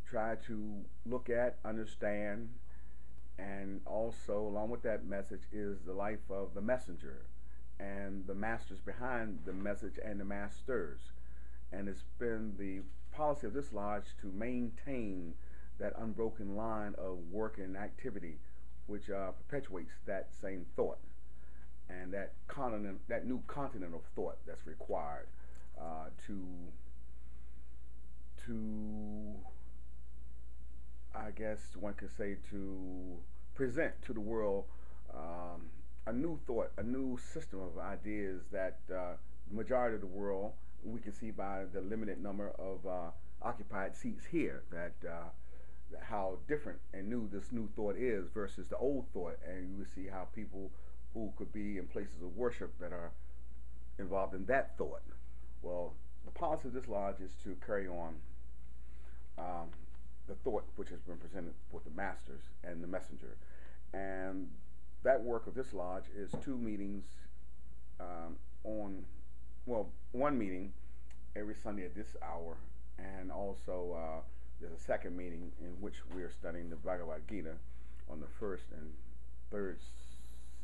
try to look at, understand, and also along with that message is the life of the messenger and the masters behind the message and the masters. And it's been the policy of this lodge to maintain that unbroken line of work and activity which perpetuates that same thought and that continent, that new continent of thought that's required to I guess one could say to present to the world a new thought, a new system of ideas that the majority of the world, we can see by the limited number of occupied seats here, that how different and new this new thought is versus the old thought. And you will see how people who could be in places of worship that are involved in that thought. Well, the policy of this lodge is to carry on the thought which has been presented with the masters and the messenger. And that work of this lodge is two meetings one meeting every Sunday at this hour, and also there's a second meeting in which we are studying the Bhagavad Gita on the first and third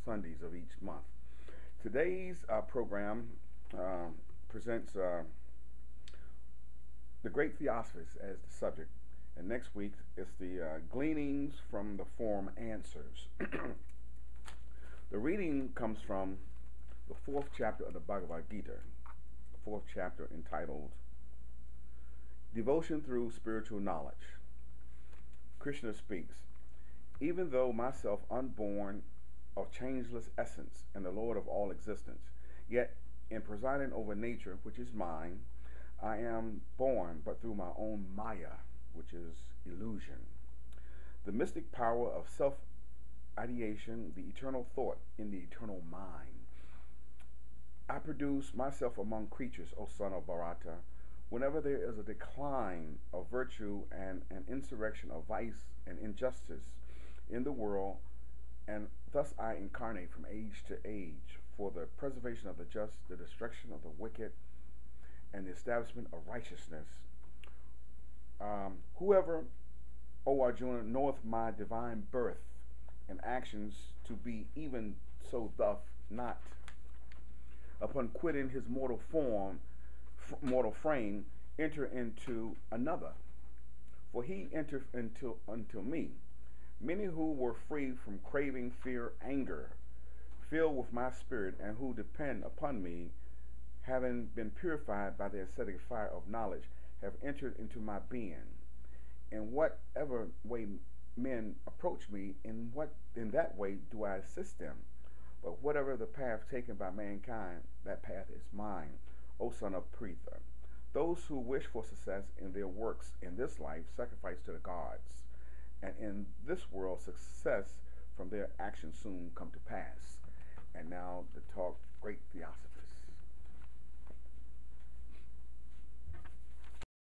Sundays of each month. Today's program presents the great Theosophists as the subject, and next week is the gleanings from the form answers. The reading comes from the fourth chapter of the Bhagavad Gita, the fourth chapter entitled Devotion Through Spiritual Knowledge. Krishna speaks, even though myself unborn of changeless essence and the Lord of all existence, yet in presiding over nature, which is mine, I am born but through my own Maya, which is illusion. The mystic power of self-ideation, the eternal thought in the eternal mind. I produce myself among creatures, O son of Bharata, whenever there is a decline of virtue and an insurrection of vice and injustice in the world, and thus I incarnate from age to age for the preservation of the just, the destruction of the wicked, and the establishment of righteousness. Whoever, O Arjuna, knoweth my divine birth and actions to be even so doth not, upon quitting his mortal frame, enter into another. For he entered unto me. Many who were free from craving, fear, anger, filled with my spirit, and who depend upon me, having been purified by the ascetic fire of knowledge, have entered into my being. In whatever way men approach me, in that way do I assist them. But whatever the path taken by mankind, that path is mine, O son of Pritha. Those who wish for success in their works in this life sacrifice to the gods, and in this world success from their actions soon come to pass. And now the talk, great Theosophists.